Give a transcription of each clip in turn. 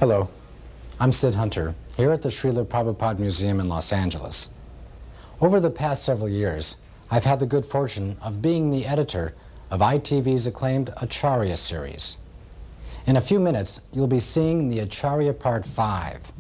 Hello, I'm Sid Hunter, here at the Srila Prabhupada Museum in Los Angeles. Over the past several years, I've had the good fortune of being the editor of ITV's acclaimed Acharya series. In a few minutes, you'll be seeing the Acharya Part 5,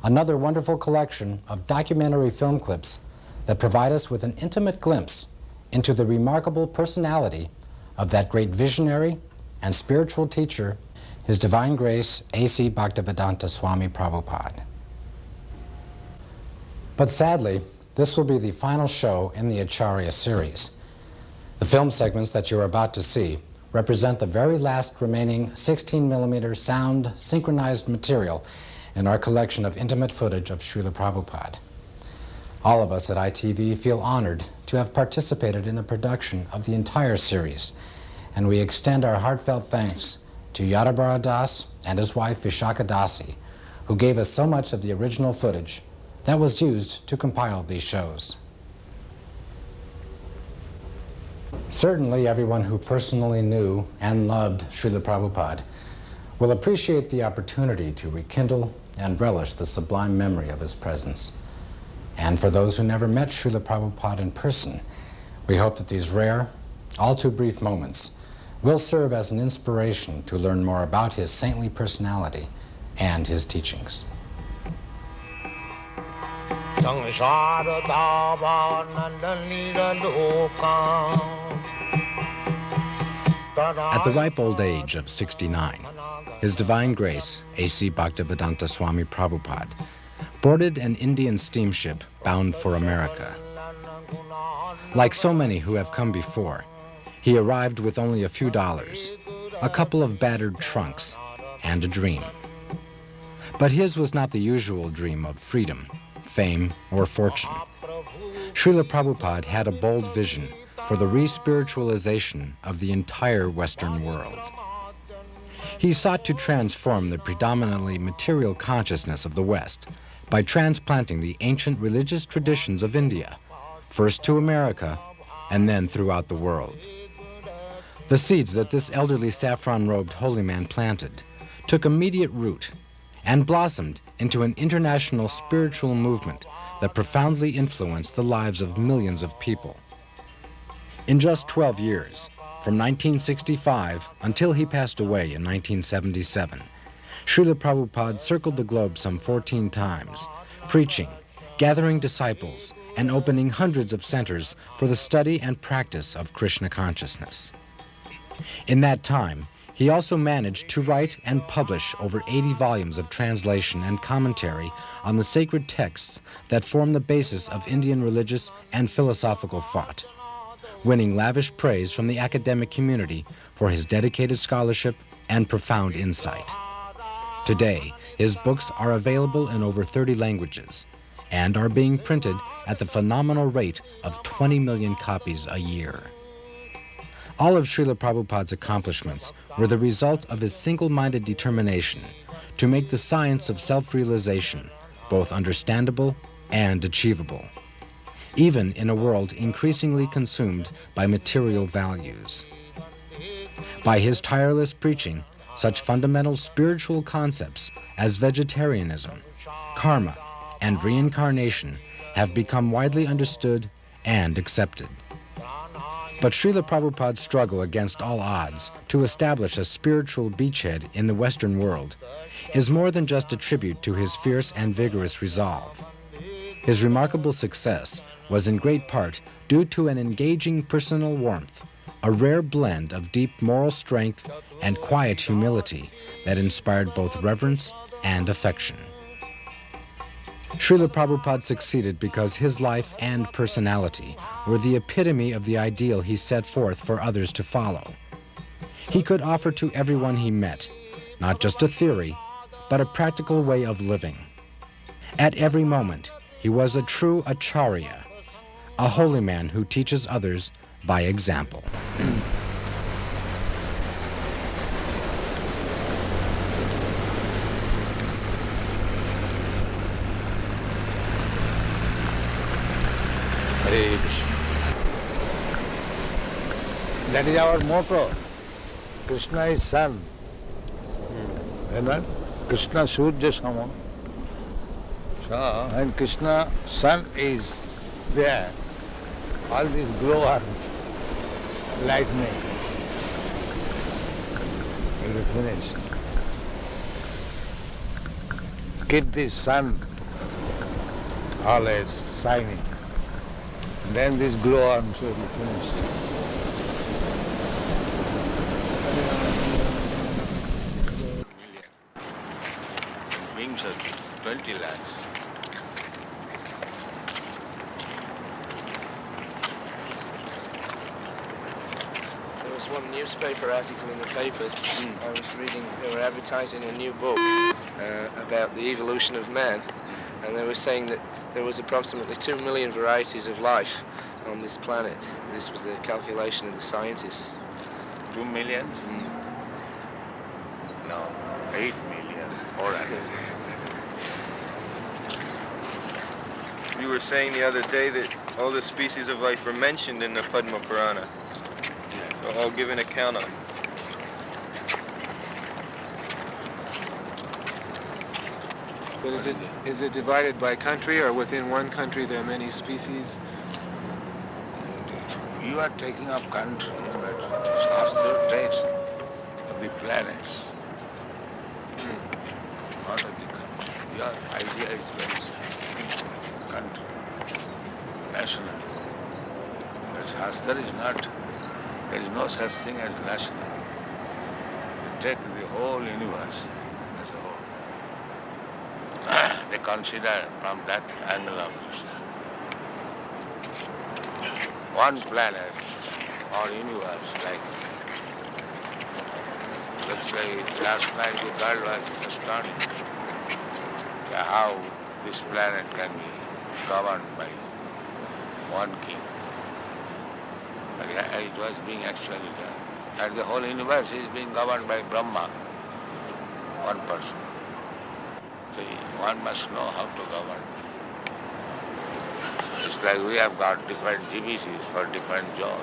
another wonderful collection of documentary film clips that provide us with an intimate glimpse into the remarkable personality of that great visionary and spiritual teacher, His Divine Grace A.C. Bhaktivedanta Swami Prabhupada. But sadly, this will be the final show in the Acharya series. The film segments that you're about to see represent the very last remaining 16mm sound synchronized material in our collection of intimate footage of Srila Prabhupada. All of us at ITV feel honored to have participated in the production of the entire series, and we extend our heartfelt thanks to Yadabara Das and his wife Vishaka Dasi, who gave us so much of the original footage that was used to compile these shows. Certainly everyone who personally knew and loved Srila Prabhupada will appreciate the opportunity to rekindle and relish the sublime memory of his presence. And for those who never met Srila Prabhupada in person, we hope that these rare, all too brief moments will serve as an inspiration to learn more about his saintly personality and his teachings. At the ripe old age of 69, His Divine Grace A.C. Bhaktivedanta Swami Prabhupada boarded an Indian steamship bound for America. Like so many who have come before, he arrived with only a few dollars, a couple of battered trunks, and a dream. But his was not the usual dream of freedom, fame, or fortune. Srila Prabhupada had a bold vision for the re-spiritualization of the entire Western world. He sought to transform the predominantly material consciousness of the West by transplanting the ancient religious traditions of India, first to America and then throughout the world. The seeds that this elderly saffron-robed holy man planted took immediate root and blossomed into an international spiritual movement that profoundly influenced the lives of millions of people. In just 12 years, from 1965 until he passed away in 1977, Srila Prabhupada circled the globe some 14 times, preaching, gathering disciples, and opening hundreds of centers for the study and practice of Krishna consciousness. In that time, he also managed to write and publish over 80 volumes of translation and commentary on the sacred texts that form the basis of Indian religious and philosophical thought, winning lavish praise from the academic community for his dedicated scholarship and profound insight. Today, his books are available in over 30 languages and are being printed at the phenomenal rate of 20 million copies a year. All of Srila Prabhupada's accomplishments were the result of his single-minded determination to make the science of self-realization both understandable and achievable, even in a world increasingly consumed by material values. By his tireless preaching, such fundamental spiritual concepts as vegetarianism, karma, and reincarnation have become widely understood and accepted. But Srila Prabhupada's struggle against all odds to establish a spiritual beachhead in the Western world is more than just a tribute to his fierce and vigorous resolve. His remarkable success was in great part due to an engaging personal warmth, a rare blend of deep moral strength and quiet humility that inspired both reverence and affection. Srila Prabhupada succeeded because his life and personality were the epitome of the ideal he set forth for others to follow. He could offer to everyone he met, not just a theory, but a practical way of living. At every moment, he was a true Acharya, a holy man who teaches others by example. That is our motto. Krishna is Son. You know? Krishna Surya Sama. So when Krishna sun is there, all these glowworms, lightning, will be finished. Keep the sun always shining. Then these glowworms will be finished. Wings are 20 lakhs. There was one newspaper article in the paper. I was reading, they were advertising a new book about the evolution of man, and they were saying that there was approximately 2 million varieties of life on this planet. This was the calculation of the scientists. 2 million? No, 8 million. All right. You were saying the other day that all the species of life were mentioned in the Padma Purana. They're all given account on. But is it divided by country, or within one country there are many species? You are taking up country, but Shastra takes of the planets, not of the country. Your idea is very simple. Country, national. But Shastra is not, there is no such thing as national. They take the whole universe as a whole. They consider from that angle of view. One planet or universe, like, let's say last night the girl was astonished how this planet can be governed by one king. But it was being actually done. And the whole universe is being governed by Brahma, one person. So one must know how to govern. It's like we have got different GBCs for different zones.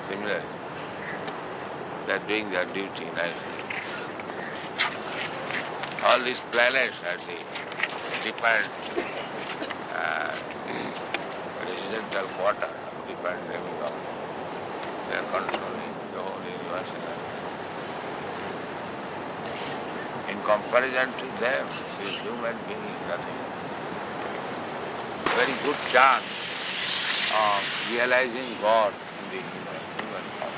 Similarly, they're doing their duty nicely. All these planets are the different residential quarter, different living of. They are controlling the whole universe. In comparison to them, this human being is nothing. Very good chance of realizing God in the human form.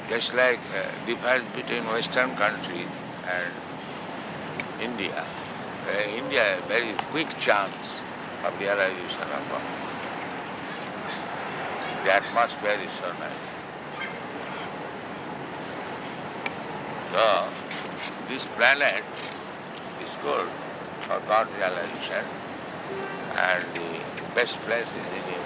Just like difference between Western countries and India. India has a very quick chance of realization of God. The atmosphere is so nice. So, this planet is good for God realization, and the best place is in India.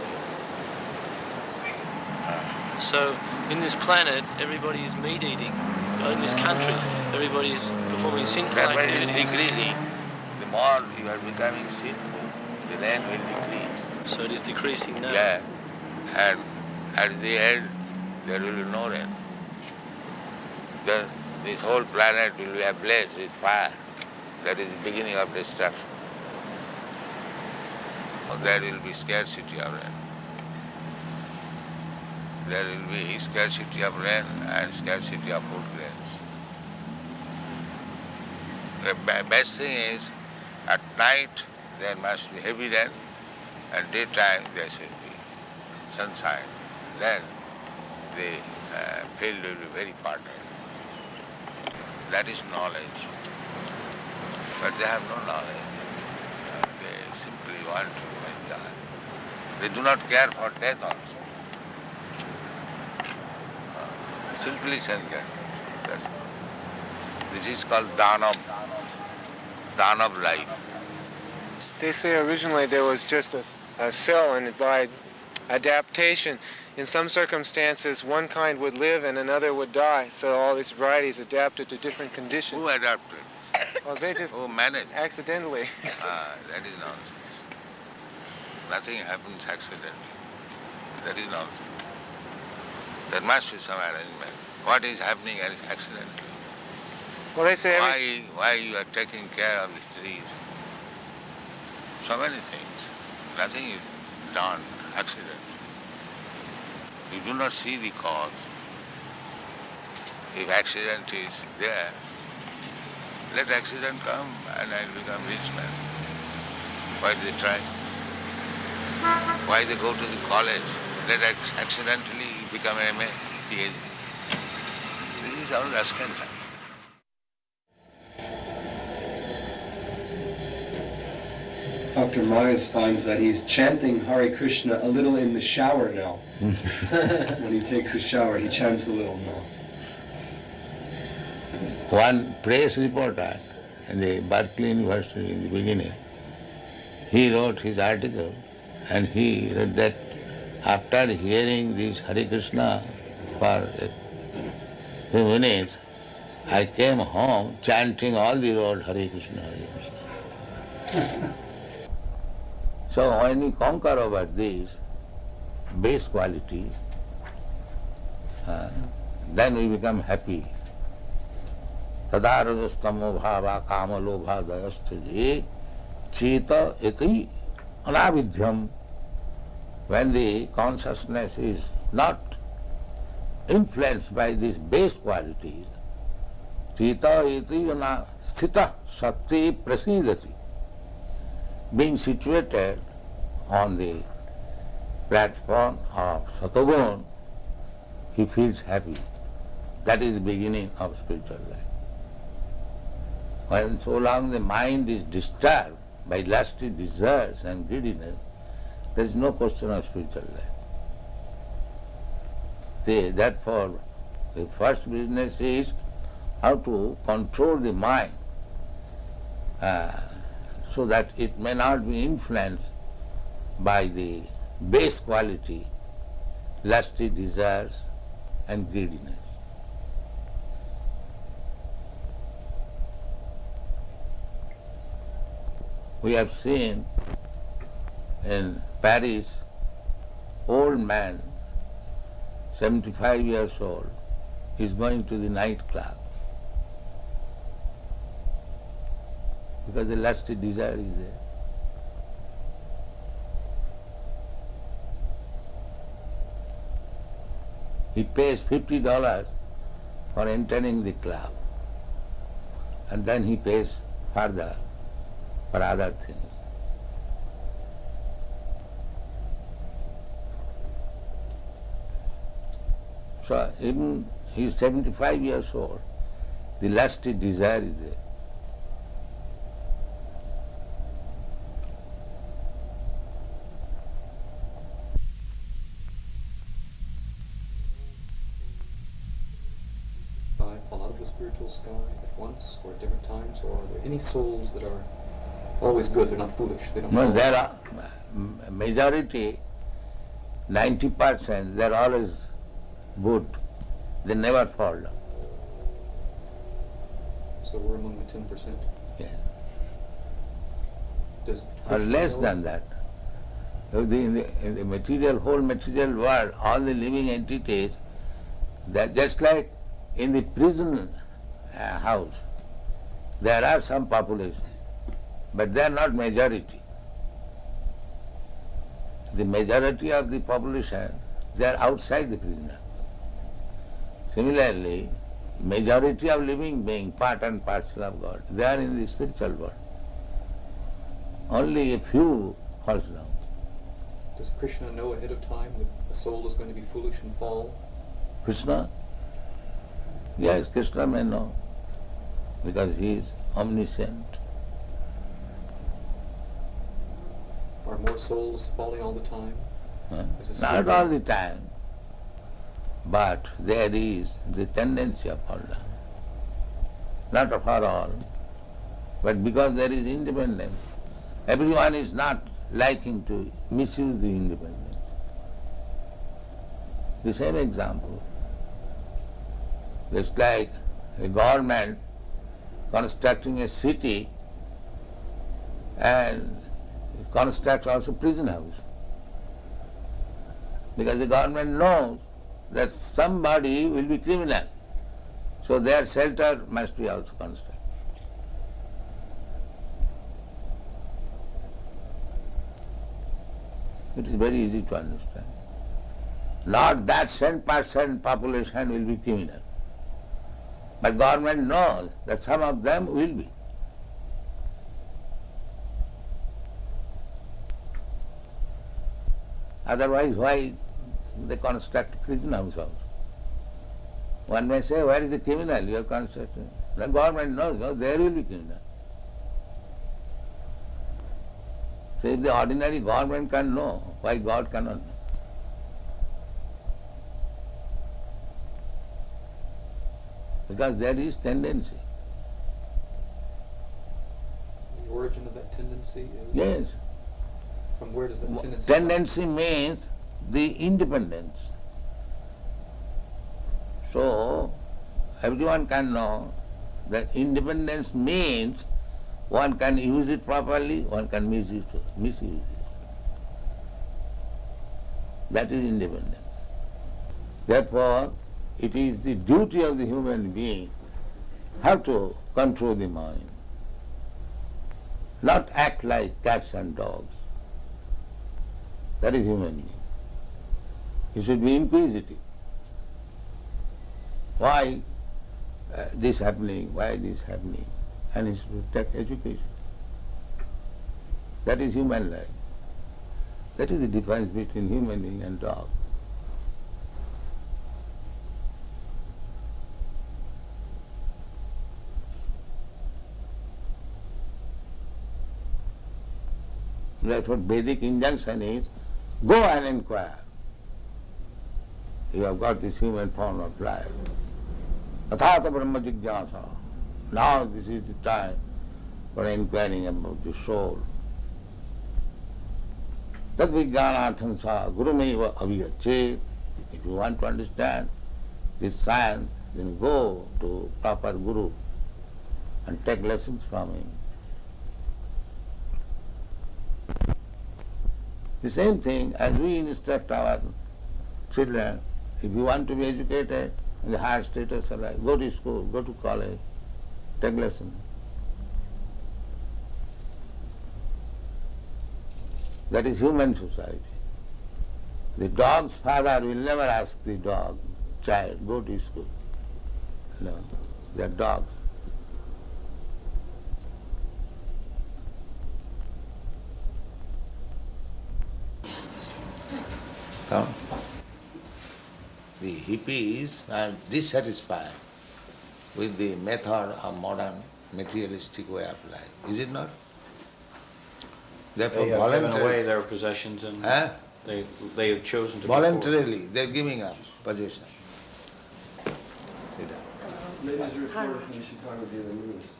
So in this planet, everybody is meat eating. In this country, everybody is performing sinful Everybody is activities. decreasing. The more you are becoming sinful, the rain will decrease. So it is decreasing now. Yeah. And at the end, there will be no rain. This whole planet will be ablaze with fire. That is the beginning of destruction. There will be scarcity of rain. There will be scarcity of rain and scarcity of food grains. The best thing is, at night there must be heavy rain, and daytime there should be sunshine. Then the field will be very fertile. That is knowledge. But they have no knowledge. They simply want to enjoy. They do not care for death also. Simply sense-get. This is called Danav life. They say originally there was just a cell, and by adaptation, in some circumstances, one kind would live and another would die. So all these varieties adapted to different conditions. Who adapted? Well, they just Who managed? accidentally. That is nonsense. Nothing happens accidentally. That is nonsense. There must be some arrangement. What is happening is accidentally. Well, they say every... Why you are taking care of the trees? So many things. Nothing is done, accident. You do not see the cause. If accident is there, let accident come and I'll become rich man. Why do they try? Why they go to the college? Let accidentally become MA, PhD. This is all rascal time. Dr. Myers finds that he's chanting Hare Krishna a little in the shower now. When he takes his shower, he chants a little now. One press reporter in the Berkeley University in the beginning, he wrote his article and he wrote that after hearing this Hare Krishna for a few minutes, I came home chanting all the road Hare Krishna, Hare Krishna. So when we conquer over these base qualities, then we become happy. Tadarajastamo bhava kama lobha dayastaje cheta iti anavidhyam. When the consciousness is not influenced by these base qualities, cheta iti sthita sati prasidati. Being situated on the platform of Satogun, he feels happy. That is the beginning of spiritual life. When so long the mind is disturbed by lusty desires and greediness, there is no question of spiritual life. Therefore, the first business is how to control the mind so that it may not be influenced by the base quality, lusty desires and greediness. We have seen in Paris, old man, 75 years old, is going to the nightclub because the lusty desire is there. He pays $50 for entering the club, and then he pays further for other things. So even he is 75 years old, the lusty desire is there. Fall out of the spiritual sky at once or at different times, or are there any souls that are always good, they're not foolish, they don't No, fall there out? are majority, 90%, they are always good. They never fall down. So we're among the 10%. Yeah. Does Or Krishna less know- than that. In the material, whole material world, all the living entities, they're just like in the prison house, there are some population, but they are not majority. The majority of the population, they are outside the prison. Similarly, majority of living beings, part and parcel of God, they are in the spiritual world. Only a few falls down. Does Krishna know ahead of time that a soul is going to be foolish and fall? Krishna? Yes, Krishna may know, because he is omniscient. Are more souls falling all the time? As a Not student? all the time, but there is the tendency of fall down. Not for all, but because there is independence. Everyone is not liking to misuse the independence. The same example. It's like a government constructing a city and constructs also prison house. Because the government knows that somebody will be criminal. So their shelter must be also constructed. It is very easy to understand. Not that 10% population will be criminal. But government knows that some of them will be. Otherwise, why they construct prison house also? One may say, where is the criminal you are constructing? The government knows, no, there will be criminal. So if the ordinary government can know, why God cannot know? Because there is tendency. The origin of that tendency is? Yes. From where does that tendency Tendency means the independence. So, everyone can know that independence means one can use it properly, one can misuse it. That is independence. Therefore, it is the duty of the human being how to control the mind, not act like cats and dogs. That is human being. He should be inquisitive. Why this happening? Why this happening? And he should take education. That is human life. That is the difference between human being and dog. Therefore, Vedic injunction is, go and inquire. You have got this human form of life. Tathata Brahma Jigyasa. Now this is the time for inquiring about the soul. Tad vijnanartham sa gurumeva avigachet. If you want to understand this science, then go to proper guru and take lessons from him. The same thing as we instruct our children, if you want to be educated in the higher status of life, go to school, go to college, take lessons. That is human society. The dog's father will never ask the dog, child, go to school. No, they are dogs. Come. The hippies are dissatisfied with the method of modern materialistic way of life. Is it not? Therefore, They have given away voluntarily, their possessions and they have chosen to voluntarily they're giving up possession. Sit down. Ladies reporter from the Chicago Daily News.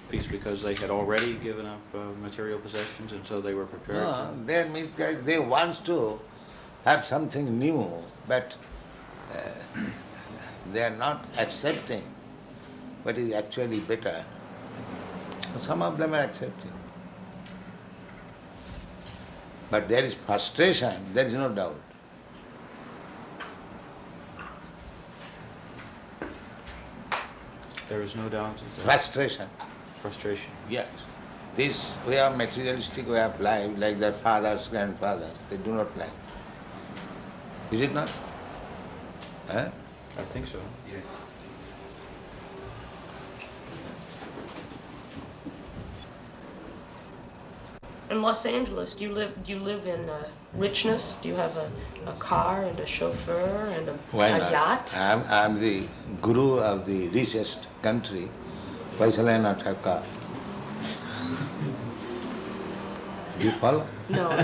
peace because they had already given up material possessions and so they were prepared No, they are misguided. They want to have something new, but they are not accepting what is actually better. Some of them are accepting. But there is frustration, there is no doubt. There is no doubt. Frustration. Frustration. Yes. This way of materialistic way of life, like their fathers, grandfathers, they do not like. Is it not? Huh? I think so. Yes. In Los Angeles, do you live in richness? Do you have a car and a chauffeur and a yacht? I'm the guru of the richest country. Why shall I not have car? Do you follow? No, no.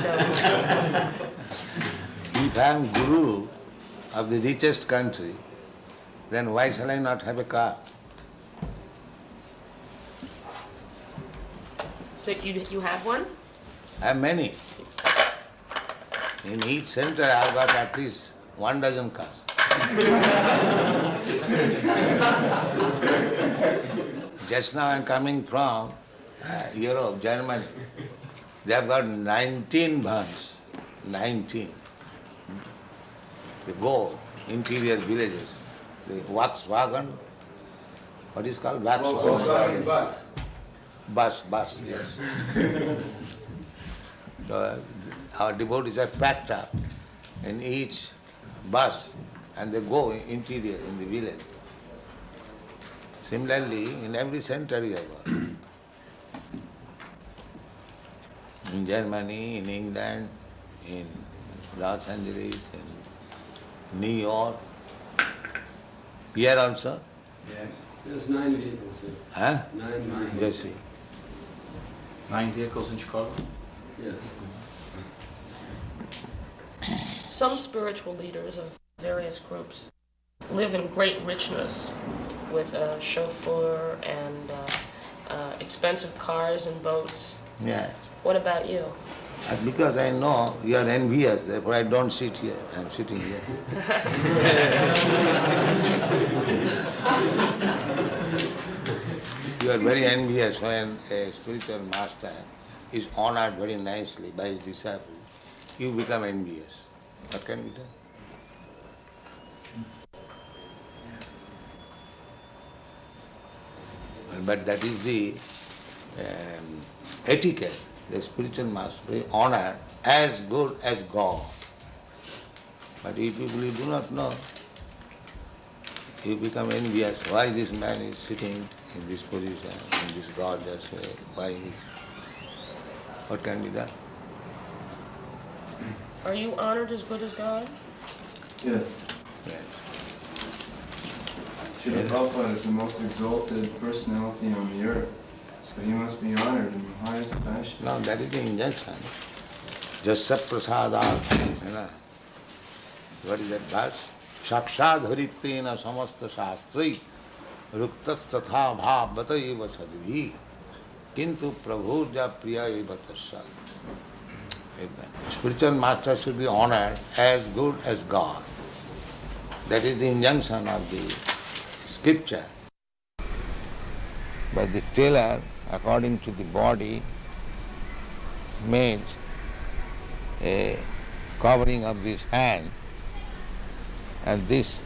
If I am guru of the richest country, then why shall I not have a car? So you have one? I have many. In each center I have got at least 1 dozen cars. Just now I am coming from Europe, Germany. They have got 19 vans. 19. They go interior villages. the Volkswagen, what is called Volkswagen? Volkswagen bus. Bus, yes. So our devotees are packed up in each bus and they go interior in the village. Similarly, in every center you have. In Germany, in England, in Los Angeles, in New York, here also. Yes. There's 9 vehicles here. Huh? 9 vehicles. Yes. 9 vehicles in Chicago? Yes. Some spiritual leaders of various groups live in great richness with a chauffeur and expensive cars and boats. Yeah. What about you? Because I know you are envious, therefore I don't sit here. I'm sitting here. You are very envious when a spiritual master is honored very nicely by his disciples. You become envious. What can be done? But that is the etiquette. The spiritual master is honored as good as God. But if people do not know, you become envious. Why this man is sitting in this position, in this gorgeous way? Why? What can be done? Are you honored as good as God? Yes. Yes. Srila Prabhupada is the most exalted personality on the earth. So he must be honored in the highest fashion. No, that is the injunction. Jasya prasadat, you know. What is that verse? Sakshad haritrena samasta shastri ruktas tatha bhavata eva sadhi kintu prabhurja priya eva tasya. Spiritual master should be honored as good as God. That is the injunction of the scripture. But the tailor, according to the body, made a covering of this hand, and this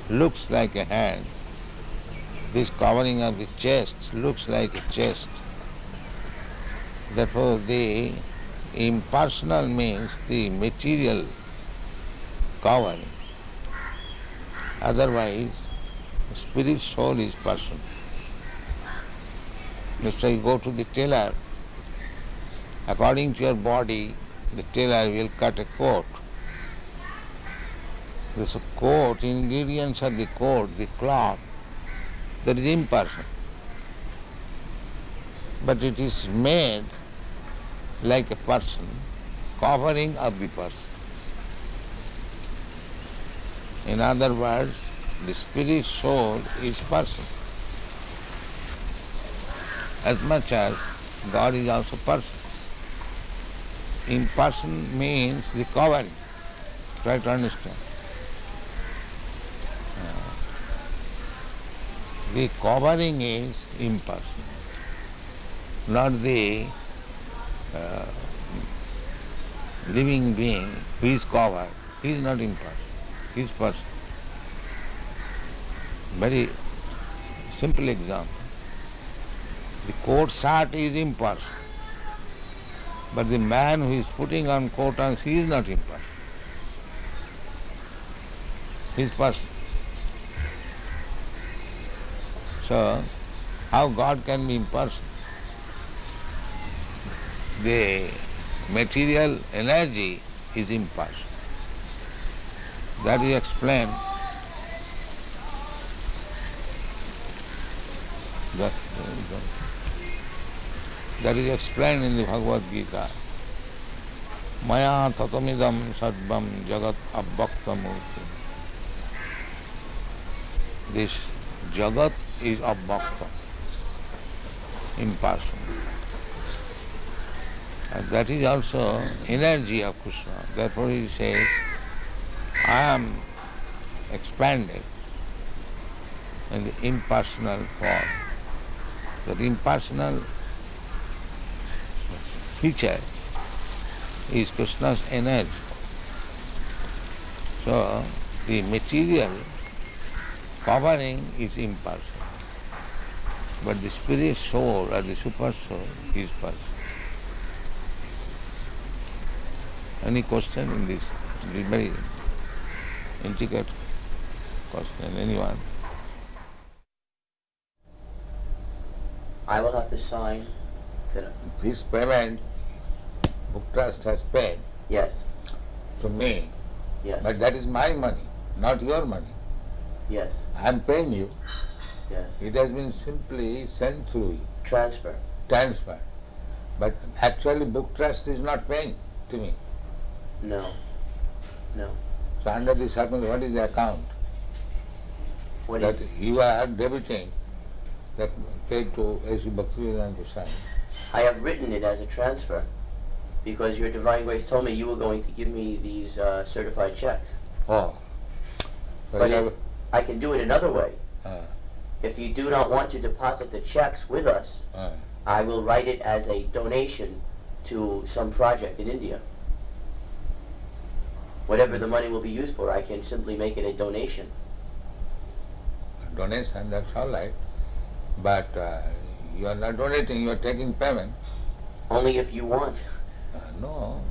looks like a hand. This covering of the chest looks like a chest. Therefore, the impersonal means the material covering. Otherwise, spirit soul is person. Let's say you go to the tailor, according to your body, the tailor will cut a coat. This coat, ingredients of the coat, the cloth, that is impersonal. But it is made like a person, covering of the person. In other words, the spirit soul is person. As much as God is also person. Imperson means the covering. Try to understand. The covering is impersonal, not the living being who is covered. He is not impersonal, he is person. Very simple example. The coat shirt is impersonal, but the man who is putting on coat and he is not impersonal. He is person. So, how God can be impersonal? The material energy is impersonal. That is explained. That is explained in the Bhagavad Gita. Maya tatamidam sarvam jagat abbaktamurti. This jagat is abbakta, impersonal. And that is also energy of Krishna. Therefore he says, I am expanded in the impersonal form. That impersonal feature is Krishna's energy. So the material covering is impersonal. But the spirit soul or the super soul is personal. Any question in this? This very intricate question, anyone? I will have to sign that. This payment, Book Trust has paid Yes, to me, yes, but that is my money, not your money. yes, I am paying you. yes. It has been simply sent through you, Transfer. transfer. But actually Book Trust is not paying to me. No, no. So under this circumstance, what is the account? What That is? you are debiting that paid to A.C. Bhaktivedanta Swami. I have written it as a transfer because your Divine Grace told me you were going to give me these certified checks. Oh. So But you if have, I can do it another way. uh, If you do not want to deposit the checks with us, I will write it as a donation to some project in India. Whatever the money will be used for, I can simply make it a donation. donation, that's all right. But you are not donating, you are taking payment. Only if you want. No.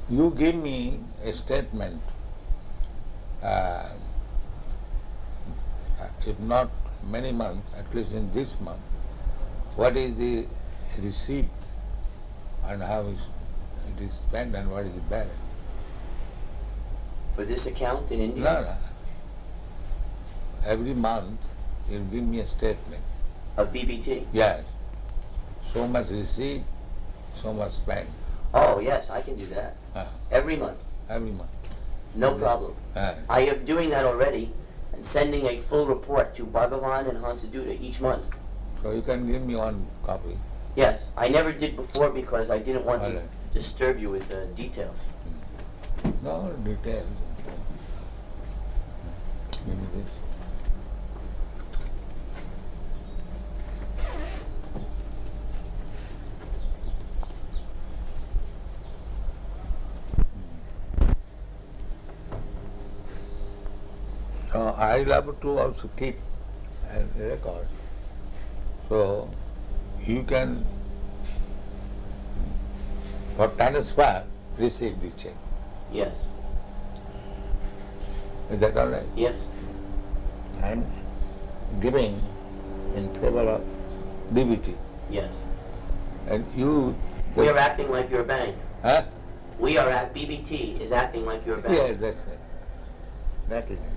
You give me a statement, if not many months, at least in this month, what is the receipt and how it is spent and what is the balance. For this account in India? No, no. Every month you give me a statement. Of BBT? Yes. So much receipt, so much spent. Oh, yes, I can do that. Every month. Every month. No problem. Uh, I am doing that already and sending a full report to Bhagavan and Hansaduta each month. So you can give me one copy. Yes, I never did before because I didn't want All to right. disturb you with the details. No details. Give me this. I love to also keep and record. So you can, for transfer, receive the check. Yes. Is that all right? Yes. I am giving in favor of DBT. Yes. And you... We are acting like your bank. Huh? We are at BBT is acting like your bank. Yes, that's it. That is it.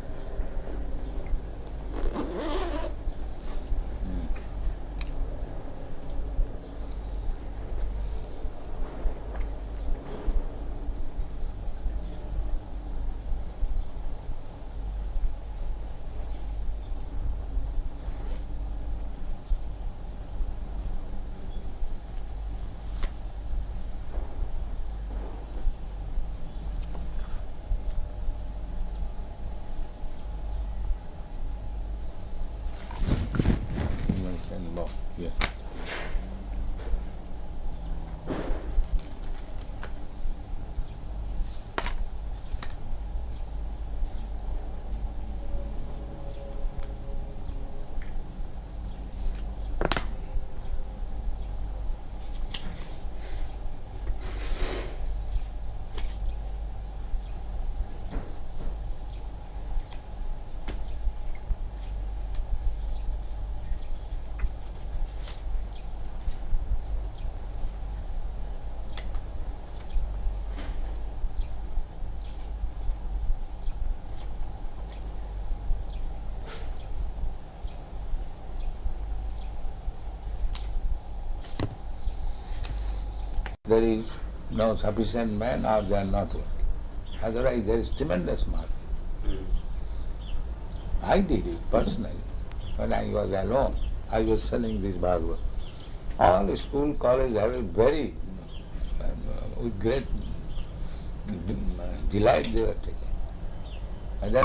Yeah. There is no sufficient man or they are not working. Otherwise there is tremendous market. I did it personally. When I was alone, I was selling this Bhagavad. All the school, college have a very, with great delight they were taking. And then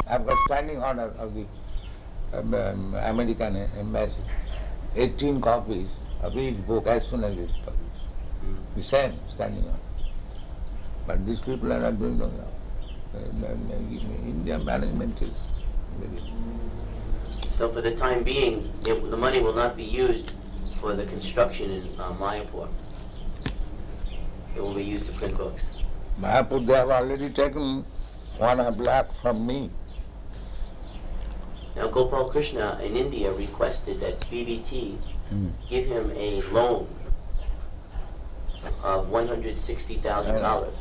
I've got standing order of the American embassy, 18 copies of each book as soon as it's published. The same standing order. But these people are not doing that now. India management is So for the time being, the money will not be used for the construction in Mayapur. It will be used to print books. Mayapur, they have already taken 1.5 lakh from me. Now Gopal Krishna in India requested that BBT give him a loan of $160,000.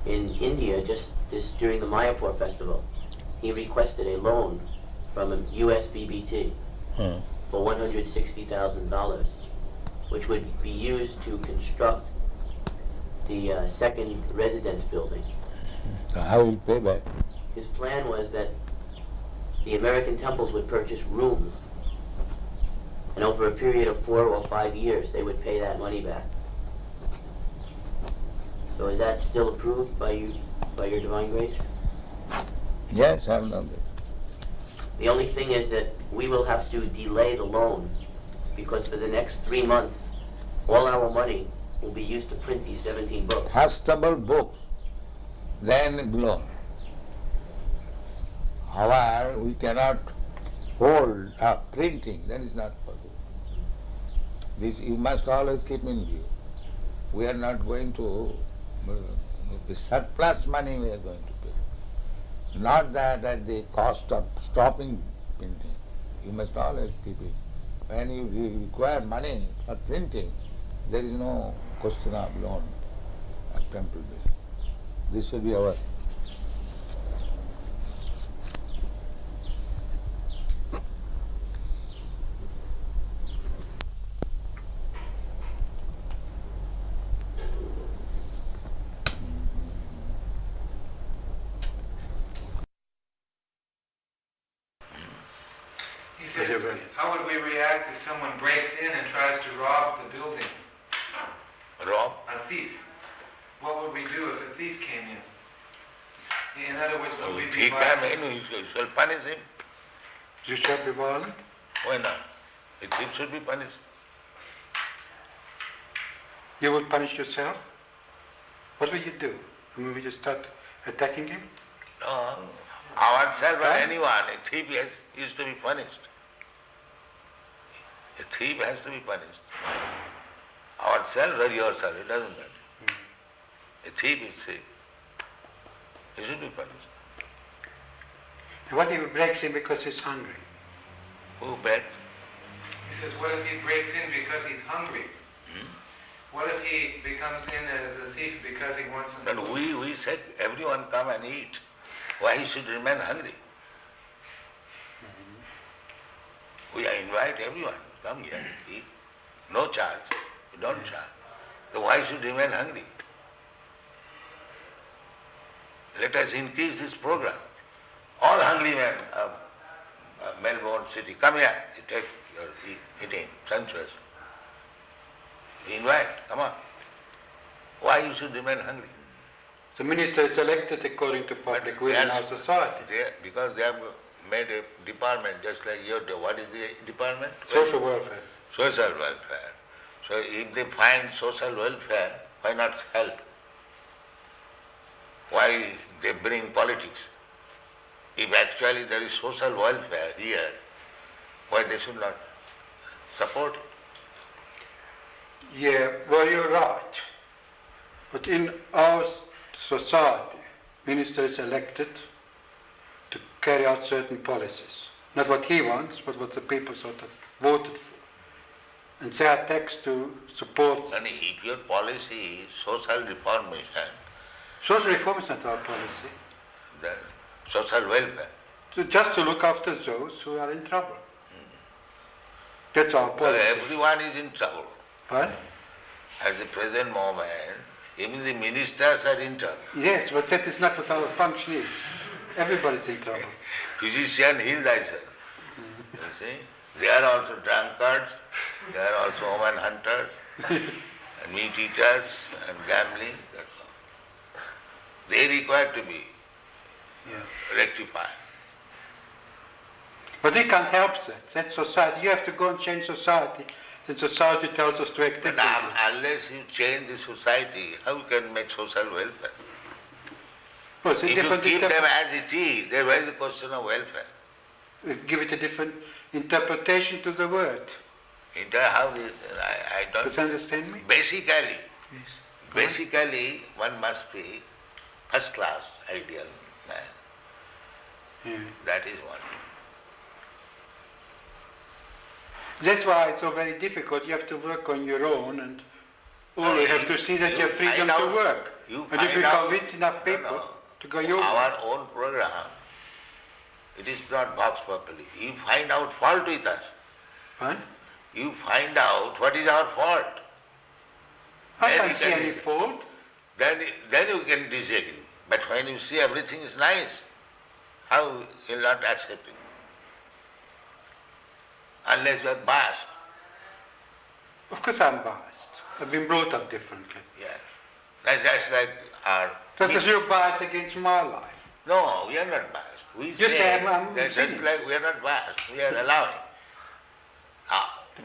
In India, just this during the Mayapur festival, he requested a loan from a US BBT for $160,000, which would be used to construct the second residence building. So how will pay back? His plan was that the American temples would purchase rooms, and over a period of 4 or 5 years, they would pay that money back. So is that still approved by you, by your Divine Grace? Yes, I know that. The only thing is that we will have to delay the loan, because for the next 3 months, all our money will be used to print these 17 books. Castable books, then loan. However, we cannot hold up printing, that is not possible. This you must always keep in view. We are not going to, the surplus money we are going to pay. Not that at the cost of stopping printing. You must always keep it. When you require money for printing, there is no question of loan at temple basis. This should be our. He says, how would we react if someone breaks in and tries to rob the building? Rob? A thief. What would we do if a thief came in? In other words, would we be Thief violent? came in, we shall punish him. You shall be violent? Why not? A thief should be punished. You would punish yourself? What would you do? I mean, would you start attacking him? No, ourselves or Right? anyone, a thief is to be punished. A thief has to be punished. Ourselves or yourself, it doesn't matter. A thief is thief. He should be punished. And what if he breaks in because he's hungry? Who begs? He says, what if he breaks in because he's hungry? What if he becomes in as a thief because he wants some But food? we said everyone come and eat. Why he should remain hungry? We invite everyone, come here, eat. No charge. We don't charge. So why should remain hungry? Let us increase this program. All hungry men of Melbourne city, come here, you take your eating, sumptuous. We invite, come on. Why you should remain hungry? The minister is elected according to public will in our society. Because they have made a department just like your, what is the department? Social welfare. Social welfare. So if they find social welfare, why not help? Why they bring politics? If actually there is social welfare here, why they should not support it? Yeah, well, you're right. But in our society, minister is elected to carry out certain policies. Not what he wants, but what the people sort of voted for. And they are taxed to support. And if your policy is social reformation, Social reform is not our policy. then social welfare. Just to look after those who are in trouble. That's our Well, policy. everyone is in trouble. What? At the present moment, even the ministers are in trouble. Yes, but that is not what our function is. Everybody's in trouble. Physician, heal thyself. You see? They are also drunkards, they are also woman hunters, and meat eaters, and gambling, that's all. They require to be rectified. But we can't help that. That's society. You have to go and change society. Then society tells us to act But differently. unless you change the society, how you can make social welfare? Oh, it's a If you different keep them as it is, then where is the question of welfare? give it a different interpretation to the word. How this, I don't... Does you understand me? Basically, one must be first class ideal man. Yeah. That is one. That's why it's so very difficult. You have to work on your own and always have to see that you have freedom to work. And if you convince enough people to go your way. Our own program, it is not vox populi. You find out fault with us. What? You find out what is our fault. I can't see any fault. Then you can disagree. But when you see everything is nice, how you will not accept it? Unless you are biased. Of course I'm biased. I've been brought up differently. Yes. That's like our... That's you're biased against my life. No, we are not biased. We You say I'm that just sinning. like we are not biased, we are allowing.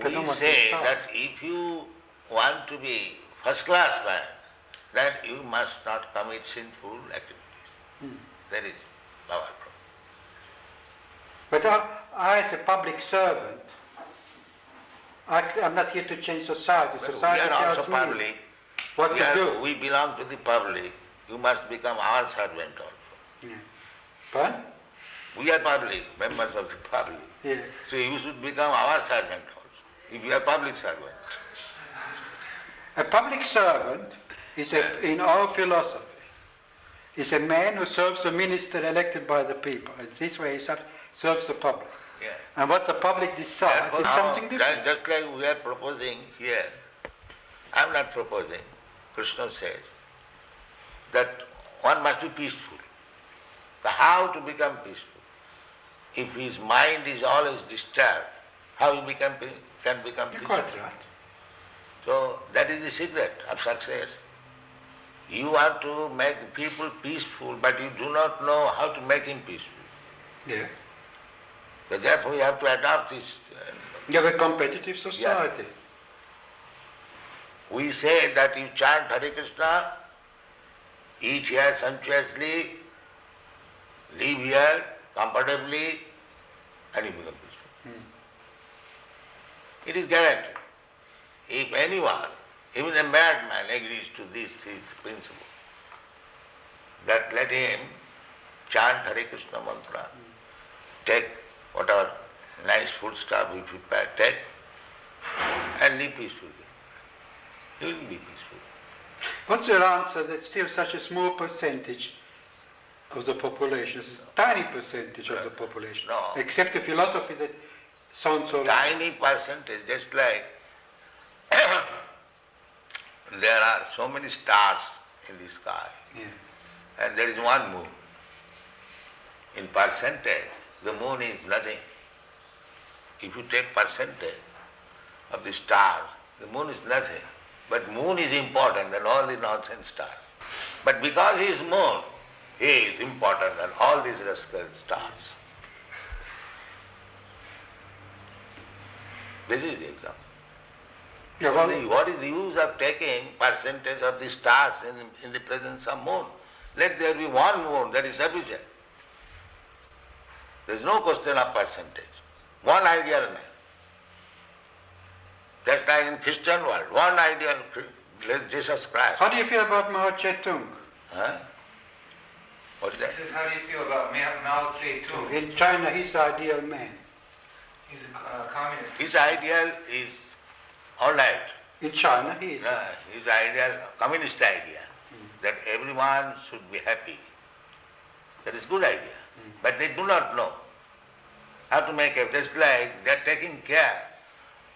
We say that if you want to be first class man, then you must not commit sinful activities. That is our problem. But I as a public servant, I'm not here to change society. Well, Society we are also tells me public. what to do. We belong to the public. You must become our servant also. Yeah. But? We are public, members of the public. Yeah. So you should become our servant also, if you are public servant. A public servant is, in our philosophy, is a man who serves a minister elected by the people. And this way he serves the public. Yeah. And what the public decides is something different. Just like we are proposing here, I am not proposing. Krishna says that one must be peaceful. So how to become peaceful? If his mind is always disturbed, how he can become You're peaceful? quite right. So that is the secret of success. You want to make people peaceful, but you do not know how to make him peaceful. Yeah. So therefore you have to adopt this. You have a competitive society. Yeah. We say that you chant Hare Krishna, eat here sumptuously, live here comfortably, and you become peaceful. It is guaranteed. If anyone, even a madman, agrees to this principle, that let him chant Hare Krishna mantra, take whatever nice food stuff we prepare, take, and live peacefully. He will be peaceful. What's your answer that still such a small percentage of the population, a tiny percentage of the population, accept a philosophy that sounds so tiny percentage, just like there are so many stars in the sky, and there is one moon. In percentage, the moon is nothing. If you take percentage of the stars, the moon is nothing. But moon is important than all the nonsense stars. But because he is moon, he is important than all these rascal stars. This is the example. What is the use of taking percentage of the stars in the presence of moon? Let there be one moon, that is sufficient. There is no question of percentage. One ideal man. Just like in Christian world, one ideal Jesus Christ. How do you feel about Mao Zedong? Huh? What is that? He says, how do you feel about Mao Zedong? In China, he's the ideal man. He's a communist. His ideal is all right. In China, he is. His ideal, communist idea, that everyone should be happy. That is good idea. But they do not know how to make it. Just like they are taking care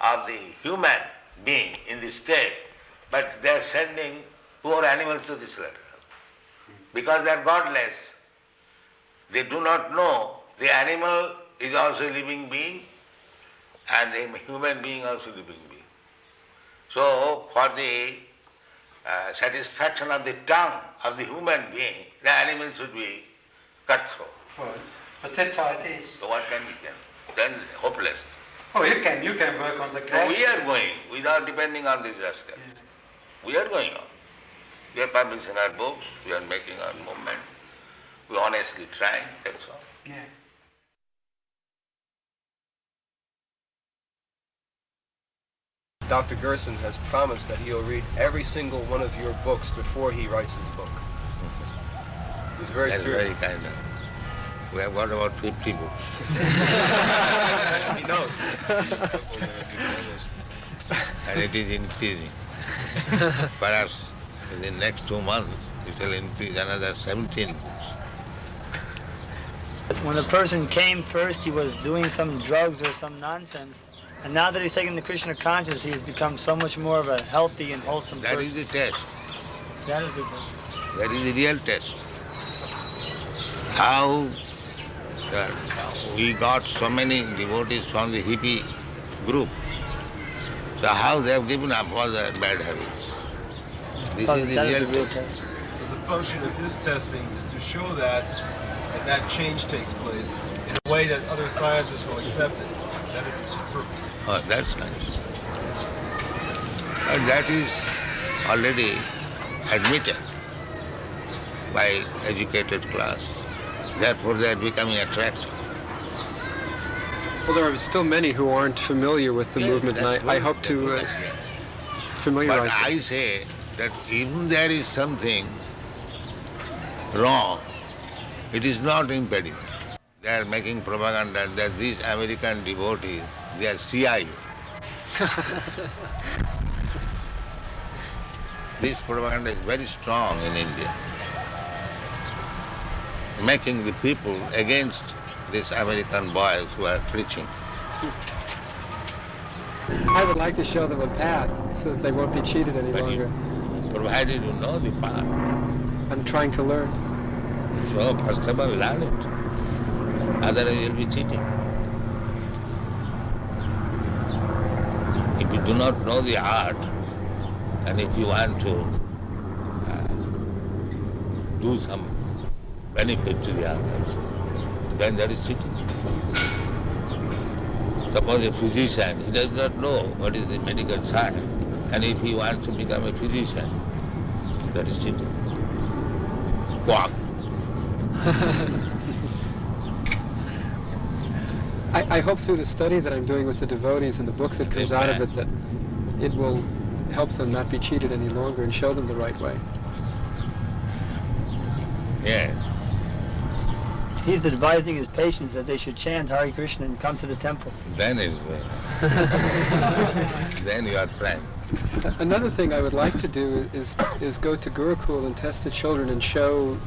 of the human being in the state, but they are sending poor animals to the slaughter. Because they are godless. They do not know the animal is also a living being and the human being also a living being. So for the satisfaction of the tongue of the human being, the animal should be cut through. But that's how it is. So what can we do? Then hopeless. Oh, you can work on the grass. We are going without depending on these rascals. We are going on. We are publishing our books, we are making our movement. We honestly try, that's all. Yeah. Dr. Gerson has promised that he'll read every single one of your books before he writes his book. He's very That's serious. very kind of. We have got about 50 books. He knows. And it is increasing. Perhaps in the next 2 months, it will increase another 17 books. When a person came first, he was doing some drugs or some nonsense. And now that he's taken the Krishna consciousness, he has become so much more of a healthy and wholesome person. That is the test. That is the test. That is the real test. How we got so many devotees from the hippie group. So how they have given up all their bad habits. This is the real test. So the function of his testing is to show that change takes place in a way that other scientists will accept it. That is his purpose. Oh, that's nice. And that is already admitted by educated class. Therefore, they are becoming attractive. Well, there are still many who aren't familiar with the movement, and I hope to familiarize But them. I say that even there is something wrong, it is not impediment. They are making propaganda that these American devotees, they are CIA. This propaganda is very strong in India, making the people against these American boys who are preaching. I would like to show them a path so that they won't be cheated any longer. Provided you know the path. I'm trying to learn. So first of all, learn it. Otherwise you'll be cheating. If you do not know the art, and if you want to do some benefit to the others, then that is cheating. Suppose a physician, he does not know what is the medical science, and if he wants to become a physician, that is cheating. Quack. I hope through the study that I'm doing with the devotees and the books that comes out of it that it will help them not be cheated any longer and show them the right way. Yes. He's advising his patients that they should chant Hare Krishna and come to the temple. Then is then you are frank. Another thing I would like to do is go to Gurukul and test the children and show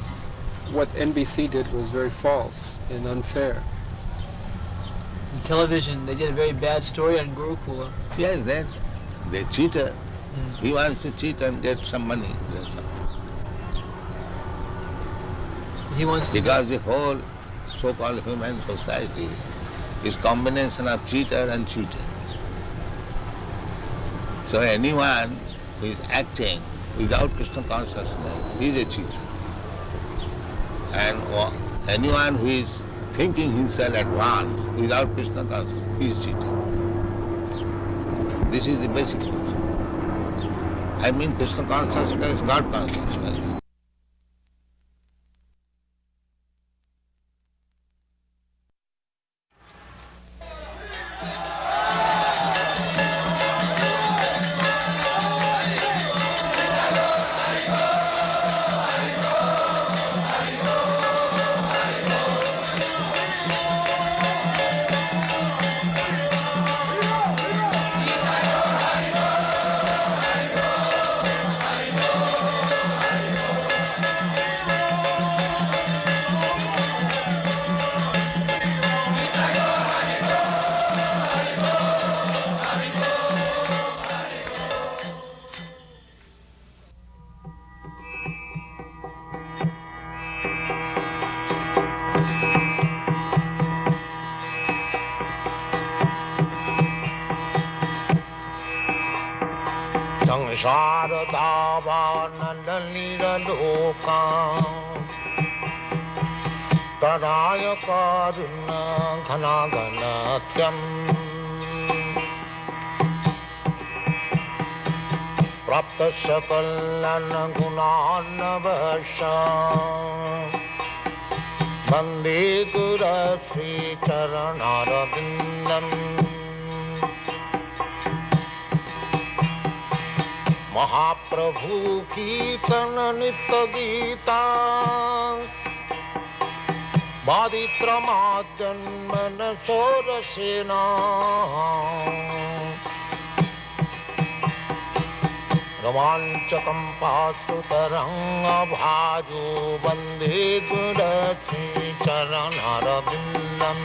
what NBC did was very false and unfair. The television, they did a very bad story on Gurukula. Yes, then they cheated. He wants to cheat and get some money. That's all. He wants to because the whole so-called human society is combination of cheater and cheated. So anyone who is acting without Krishna consciousness is a cheater. And anyone who is thinking himself advanced without Krishna consciousness, he is cheating. This is the basic truth. I mean Krishna consciousness, God consciousness. Taraya karuna ghana ghanatyam praptasya kalana gunana vasha Vande Gurasi Charanarvindam Mahaprabhu Kirtana Nitya Gita Baditramadyanmana Sorasena Romanchakam Pasutaranga Bhaju Vande Gurasi Charanarvindam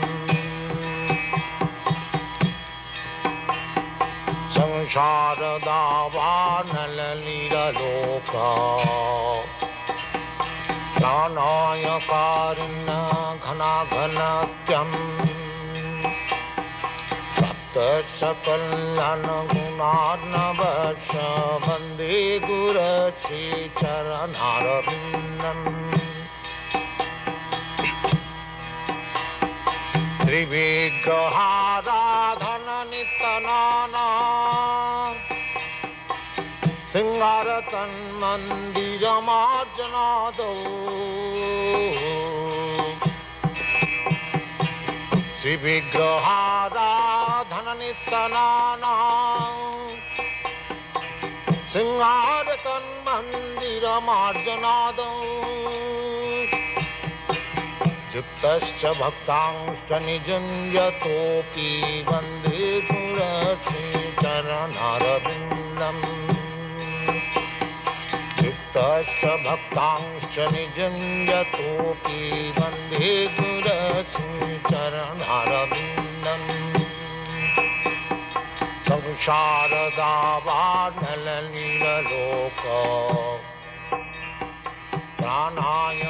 Samsara Davanala Lira Loka Pranaya Karina Ghana Ghanatyam Sakalana Gunarnavasha Vande Gurasi Charanarvindam Sri Vigraharadhana Nitanana Singaratan Mandira Marjanado Sri Vigraharadhana Nitanana Singaratan Mandira Marjanado Yuktascha Bhaktangscha Nijanjatopi Vande Gurasi Charanarvindam Yuktascha Bhaktangscha Nijanjatopi Vande Gurasi Charanarvindam Samsara Davanala Nila Loka Pranaya